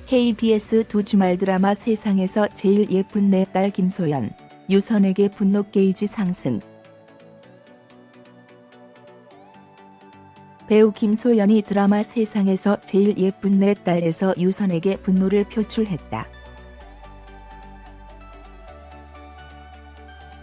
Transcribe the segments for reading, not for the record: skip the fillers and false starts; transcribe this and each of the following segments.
KBS 두 주말 드라마 세상에서 제일 예쁜 내 딸 김소연, 유선에게 분노 게이지 상승. 배우 김소연이 드라마 세상에서 제일 예쁜 내 딸에서 유선에게 분노를 표출했다.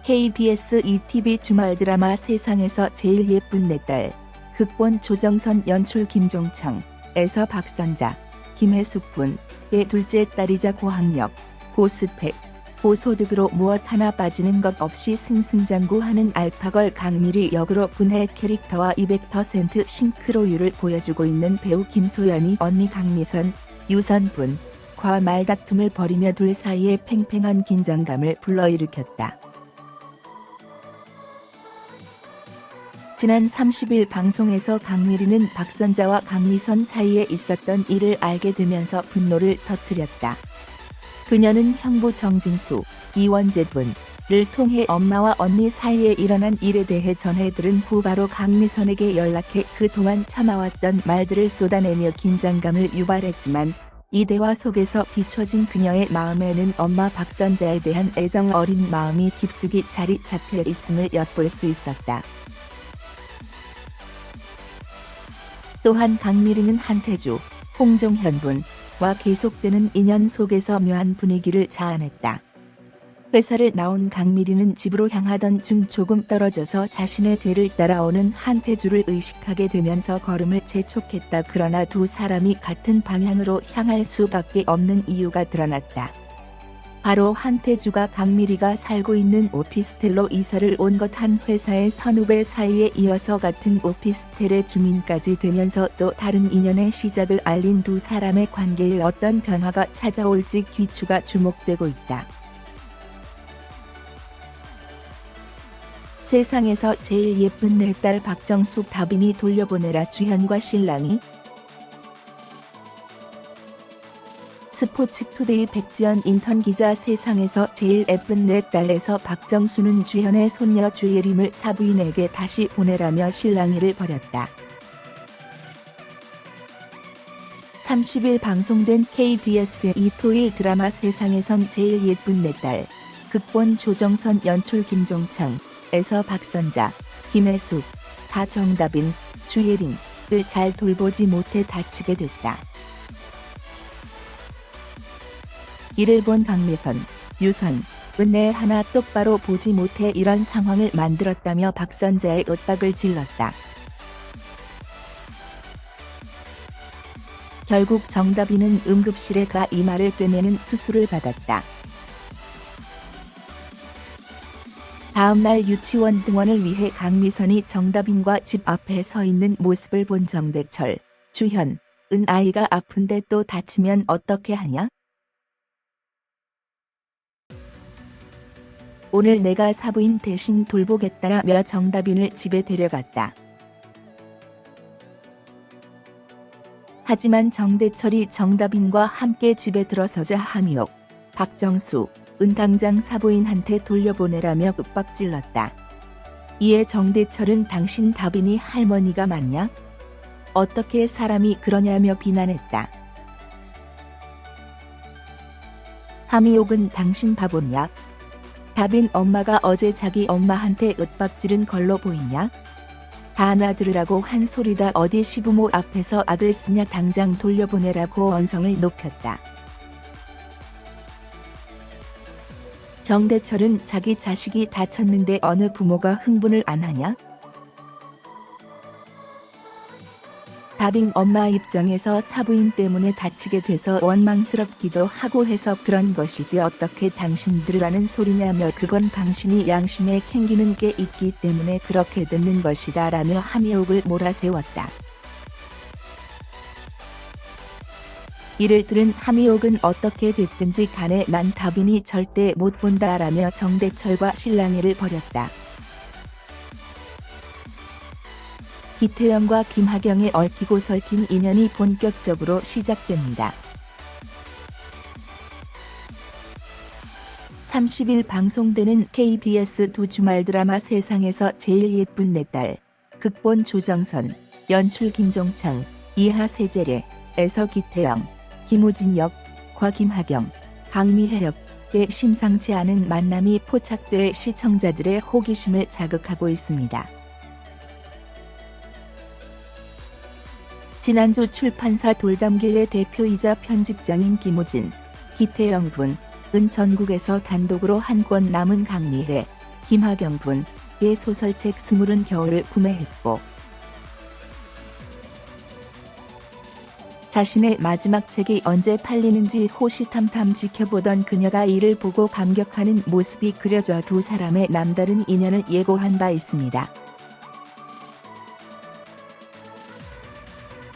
KBS ETV 주말 드라마 세상에서 제일 예쁜 내 딸, 극본 조정선 연출 김종청에서 박선자, 김혜숙 분의 둘째 딸이자 고학력, 고스펙, 고소득으로 무엇 하나 빠지는 것 없이 승승장구하는 알파걸 강미리 역으로 분해 캐릭터와 200% 싱크로율을 보여주고 있는 배우 김소연이 언니 강미선, 유선 분과 말다툼을 벌이며 둘 사이에 팽팽한 긴장감을 불러일으켰다. 지난 30일 방송에서 강미리는 박선자와 강미선 사이에 있었던 일을 알게 되면서 분노를 터뜨렸다. 그녀는 형부 정진수, 이원재 분을 통해 엄마와 언니 사이에 일어난 일에 대해 전해 들은 후 바로 강미선에게 연락해 그동안 참아왔던 말들을 쏟아내며 긴장감을 유발했지만 이 대화 속에서 비춰진 그녀의 마음에는 엄마 박선자에 대한 애정 어린 마음이 깊숙이 자리 잡혀 있음을 엿볼 수 있었다. 또한 강미리는 한태주, 홍종현 분과 계속되는 인연 속에서 묘한 분위기를 자아냈다. 회사를 나온 강미리는 집으로 향하던 중 조금 떨어져서 자신의 뒤를 따라오는 한태주를 의식하게 되면서 걸음을 재촉했다. 그러나 두 사람이 같은 방향으로 향할 수밖에 없는 이유가 드러났다. 바로 한태주가 강미리가 살고 있는 오피스텔로 이사를 온 것, 한 회사의 선후배 사이에 이어서 같은 오피스텔의 주민까지 되면서 또 다른 인연의 시작을 알린 두 사람의 관계에 어떤 변화가 찾아올지 귀추가 주목되고 있다. 세상에서 제일 예쁜 내 딸 박정숙 다빈이 돌려보내라. 주현과 신랑이. 스포츠투데이 백지연 인턴 기자. 세상에서 제일 예쁜 내 딸에서 박정수는 주현의 손녀 주예림을 사부인에게 다시 보내라며 실랑이를 벌였다. 30일 방송된 KBS 이토일 드라마 세상에선 제일 예쁜 내 딸, 극본 조정선 연출 김종청에서 박선자, 김혜숙, 정다빈, 주예림을 잘 돌보지 못해 다치게 됐다. 이를 본 강미선, 유선, 내 하나 똑바로 보지 못해 이런 상황을 만들었다며 박선자의 윽박을 질렀다. 결국 정다빈은 응급실에 가 이마를 꿰매는 수술을 받았다. 다음 날 유치원 등원을 위해 강미선이 정다빈과 집 앞에 서 있는 모습을 본 정대철, 주현, 아이가 아픈데 또 다치면 어떻게 하냐? 오늘 내가 사부인 대신 돌보겠다라며 정다빈을 집에 데려갔다. 하지만 정대철이 정다빈과 함께 집에 들어서자 함이옥, 박정수, 당장 사부인한테 돌려보내라며 윽박질렀다. 이에 정대철은 당신 다빈이 할머니가 맞냐? 어떻게 사람이 그러냐며 비난했다. 함이옥은 당신 바보냐? 다빈 엄마가 어제 자기 엄마한테 윽박지른 걸로 보이냐? 다 나 들으라고 한 소리다. 어디 시부모 앞에서 악을 쓰냐? 당장 돌려보내라고 언성을 높였다. 정대철은 자기 자식이 다쳤는데 어느 부모가 흥분을 안 하냐? 다빈 엄마 입장에서 사부인 때문에 다치게 돼서 원망스럽기도 하고 해서 그런 것이지 어떻게 당신들을 하는 소리냐며 그건 당신이 양심에 캥기는 게 있기 때문에 그렇게 듣는 것이다 라며 함의옥을 몰아세웠다. 이를 들은 함의옥은 어떻게 됐든지 간에 난 다빈이 절대 못 본다 라며 정대철과 실랑이를 벌였다. 기태영과 김하경의 얽히고 설킨 인연이 본격적으로 시작됩니다. 30일 방송되는 KBS 두 주말 드라마 세상에서 제일 예쁜 내 딸, 극본 조정선, 연출 김종청, 이하 세제례에서 기태영, 김우진 역, 박과 김하경, 강미혜협의 심상치 않은 만남이 포착돼 시청자들의 호기심을 자극하고 있습니다. 지난주 출판사 돌담길의 대표이자 편집장인 김우진, 기태영 분은 전국에서 단독으로 한 권 남은 강미혜, 김하경 분의 소설책 스물은 겨울을 구매했고 자신의 마지막 책이 언제 팔리는지 호시탐탐 지켜보던 그녀가 이를 보고 감격하는 모습이 그려져 두 사람의 남다른 인연을 예고한 바 있습니다.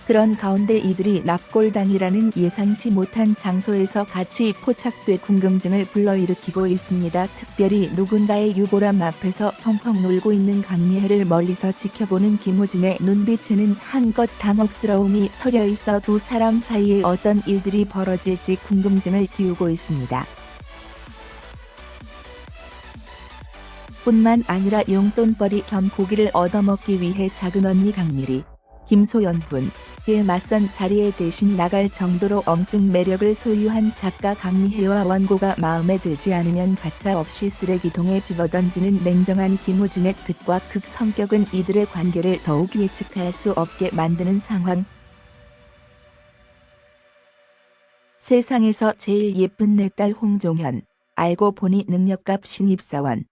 그런 가운데 이들이 납골당이라는 예상치 못한 장소에서 같이 포착돼 궁금증을 불러일으키고 있습니다. 특별히 누군가의 유골함 앞에서 펑펑 놀고 있는 강미혜를 멀리서 지켜보는 김우진의 눈빛에는 한껏 당혹스러움이 서려 있어 두 사람 사이에 어떤 일들이 벌어질지 궁금증을 키우고 있습니다. 뿐만 아니라 용돈벌이 겸 고기를 얻어먹기 위해 작은 언니 강미리, 김소연 분에 맞선 자리에 대신 나갈 정도로 엉뚱 매력을 소유한 작가 강미혜와 원고가 마음에 들지 않으면 가차없이 쓰레기통에 집어던지는 냉정한 김우진의 극과 극 성격은 이들의 관계를 더욱 예측할 수 없게 만드는 상황. 세상에서 제일 예쁜 내 딸 홍종현, 알고 보니 능력갑 신입사원.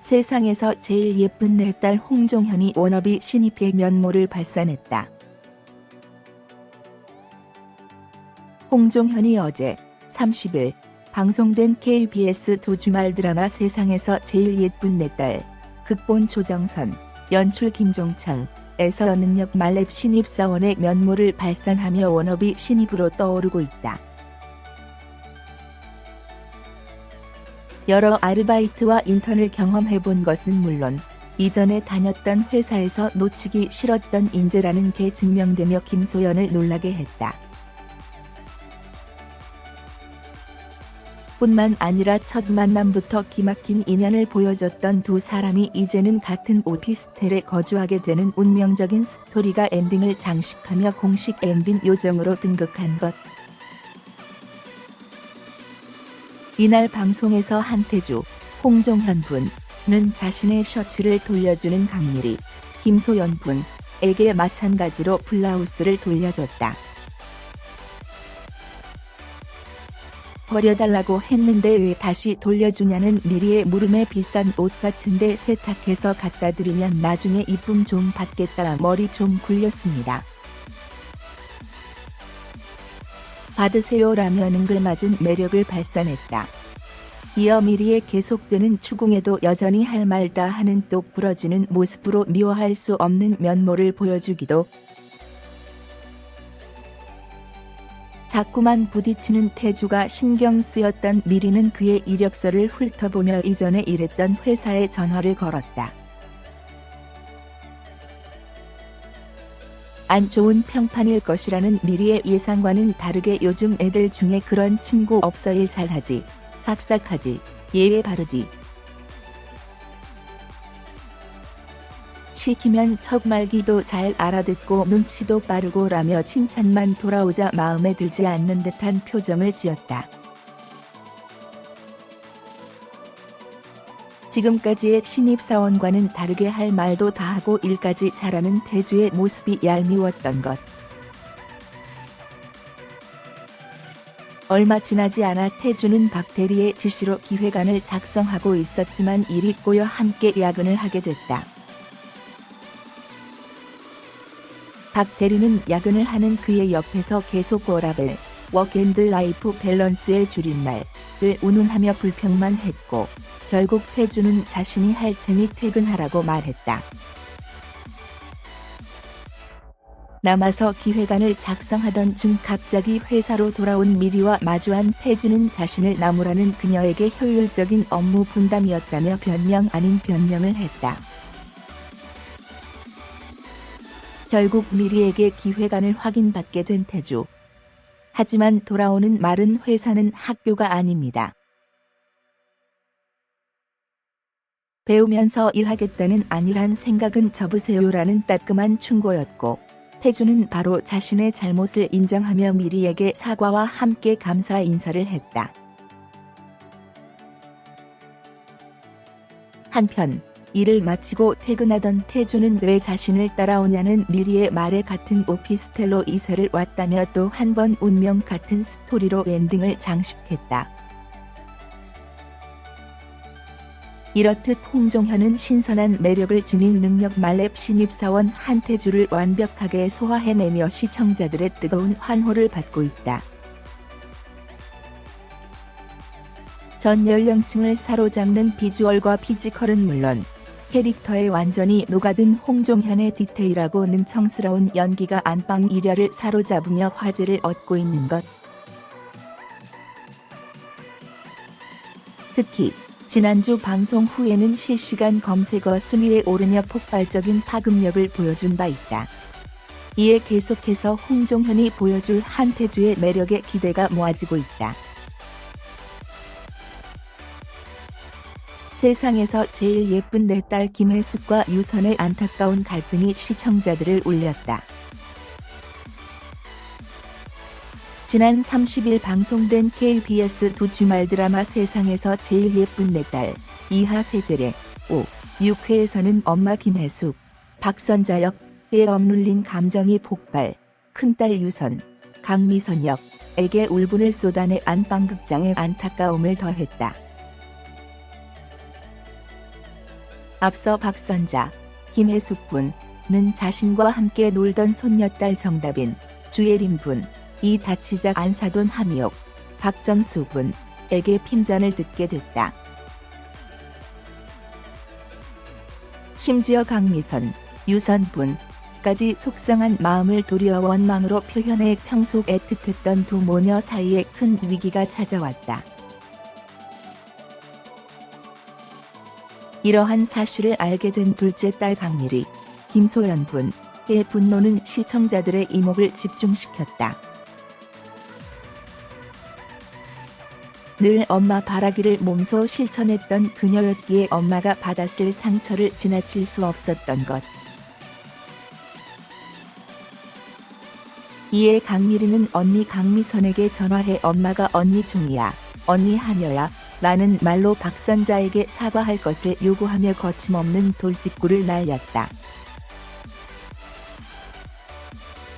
세상에서 제일 예쁜 내 딸 홍종현이 워너비 신입의 면모를 발산했다. 홍종현이 어제 30일 방송된 KBS 두 주말 드라마 세상에서 제일 예쁜 내 딸, 극본 조정선, 연출 김종창에서 능력 만렙 신입사원의 면모를 발산하며 워너비 신입으로 떠오르고 있다. 여러 아르바이트와 인턴을 경험해본 것은 물론 이전에 다녔던 회사에서 놓치기 싫었던 인재라는 게 증명되며 김소연을 놀라게 했다. 뿐만 아니라 첫 만남부터 기막힌 인연을 보여줬던 두 사람이 이제는 같은 오피스텔에 거주하게 되는 운명적인 스토리가 엔딩을 장식하며 공식 엔딩 요정으로 등극한 것. 이날 방송에서 한태주, 홍종현 분은 자신의 셔츠를 돌려주는 강미리, 김소연 분에게 마찬가지로 블라우스를 돌려줬다. 버려달라고 했는데 왜 다시 돌려주냐는 미리의 물음에 비싼 옷 같은데 세탁해서 갖다 드리면 나중에 이쁨 좀 받겠다. 머리 좀 굴렸습니다. 받으세요라며 능글맞은 매력을 발산했다. 이어 미리의 계속되는 추궁에도 여전히 할 말 다 하는 똑 부러지는 모습으로 미워할 수 없는 면모를 보여주기도. 자꾸만 부딪히는 태주가 신경 쓰였던 미리는 그의 이력서를 훑어보며 이전에 일했던 회사에 전화를 걸었다. 안 좋은 평판일 것이라는 미리의 예상과는 다르게 요즘 애들 중에 그런 친구 없어. 일 잘하지, 싹싹하지, 예의 바르지. 시키면 척 말기도 잘 알아듣고 눈치도 빠르고 라며 칭찬만 돌아오자 마음에 들지 않는 듯한 표정을 지었다. 지금까지의 신입사원과는 다르게 할 말도 다 하고 일까지 잘하는 태주의 모습이 얄미웠던 것. 얼마 지나지 않아 태주는 박 대리의 지시로 기획안을 작성하고 있었지만 일이 꼬여 함께 야근을 하게 됐다. 박 대리는 야근을 하는 그의 옆에서 계속 워라밸, 워크앤라이프 밸런스의 줄임말을 운운하며 불평만 했고 결국 태주는 자신이 할 테니 퇴근하라고 말했다. 남아서 기획안을 작성하던 중 갑자기 회사로 돌아온 미리와 마주한 태주는 자신을 나무라는 그녀에게 효율적인 업무 분담이었다며 변명 아닌 변명을 했다. 결국 미리에게 기획안을 확인받게 된 태주. 하지만 돌아오는 말은 회사는 학교가 아닙니다. 배우면서 일하겠다는 안일한 생각은 접으세요라는 따끔한 충고였고 태주는 바로 자신의 잘못을 인정하며 미리에게 사과와 함께 감사 인사를 했다. 한편 일을 마치고 퇴근하던 태주는 왜 자신을 따라오냐는 미리의 말에 같은 오피스텔로 이사를 왔다며 또 한 번 운명 같은 스토리로 엔딩을 장식했다. 이렇듯 홍종현은 신선한 매력을 지닌 능력 만렙 신입사원 한태주를 완벽하게 소화해내며 시청자들의 뜨거운 환호를 받고 있다. 전 연령층을 사로잡는 비주얼과 피지컬은 물론 캐릭터에 완전히 녹아든 홍종현의 디테일하고 능청스러운 연기가 안방 일야를 사로잡으며 화제를 얻고 있는 것. 특히 지난주 방송 후에는 실시간 검색어 순위에 오르며 폭발적인 파급력을 보여준 바 있다. 이에 계속해서 홍종현이 보여줄 한태주의 매력에 기대가 모아지고 있다. 세상에서 제일 예쁜 내 딸 김혜숙과 유선의 안타까운 갈등이 시청자들을 울렸다. 지난 30일 방송된 KBS 두 주말 드라마 세상에서 제일 예쁜 내 딸 이하 세젤의 5, 6회에서는 엄마 김혜숙, 박선자 역에 억눌린 감정이 폭발, 큰딸 유선, 강미선 역에게 울분을 쏟아내 안방극장의 안타까움을 더했다. 앞서 박선자, 김혜숙 군은 자신과 함께 놀던 손녀딸 정다빈, 주예림 군이 다치자 안사돈 함미옥, 박정수 군에게 핀잔을 듣게 됐다. 심지어 강미선, 유선 분까지 속상한 마음을 도리어 원망으로 표현해 평소 애틋했던 두 모녀 사이에 큰 위기가 찾아왔다. 이러한 사실을 알게 된 둘째 딸 강미리, 김소연 분의 분노는 시청자들의 이목을 집중시켰다. 늘 엄마 바라기를 몸소 실천했던 그녀였기에 엄마가 받았을 상처를 지나칠 수 없었던 것. 이에 강미리는 언니 강미선에게 전화해 엄마가 언니 종이야, 언니 하녀야 라는 말로 박선자에게 사과할 것을 요구하며 거침없는 돌직구를 날렸다.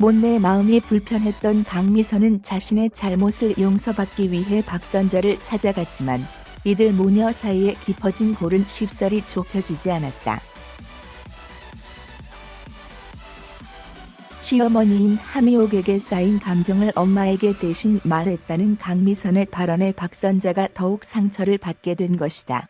못내 마음이 불편했던 강미선은 자신의 잘못을 용서받기 위해 박선자를 찾아갔지만 이들 모녀 사이에 깊어진 골은 쉽사리 좁혀지지 않았다. 시어머니인 함미옥에게 쌓인 감정을 엄마에게 대신 말했다는 강미선의 발언에 박선자가 더욱 상처를 받게 된 것이다.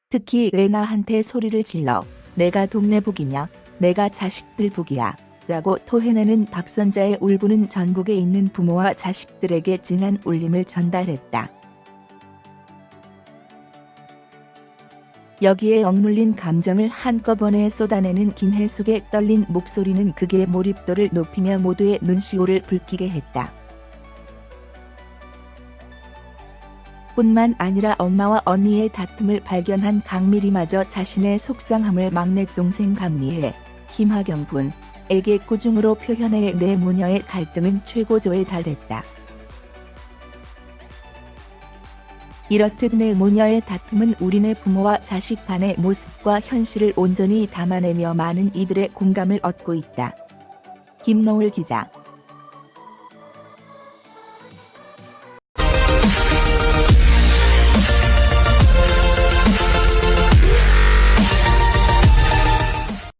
특히 레나한테 소리를 질러 내가 동네 복이냐, 내가 자식들 복이야 라고 토해내는 박선자의 울분은 전국에 있는 부모와 자식들에게 진한 울림을 전달했다. 여기에 억눌린 감정을 한꺼번에 쏟아내는 김혜숙의 떨린 목소리는 극의 몰입도를 높이며 모두의 눈시울을 붉히게 했다. 뿐만 아니라 엄마와 언니의 다툼을 발견한 강미리마저 자신의 속상함을 막내 동생 강미애, 김하경 분에게 꾸중으로 표현해 네 모녀의 갈등은 최고조에 달했다. 이렇듯 네 모녀의 다툼은 우리네 부모와 자식 간의 모습과 현실을 온전히 담아내며 많은 이들의 공감을 얻고 있다. 김노을 기자.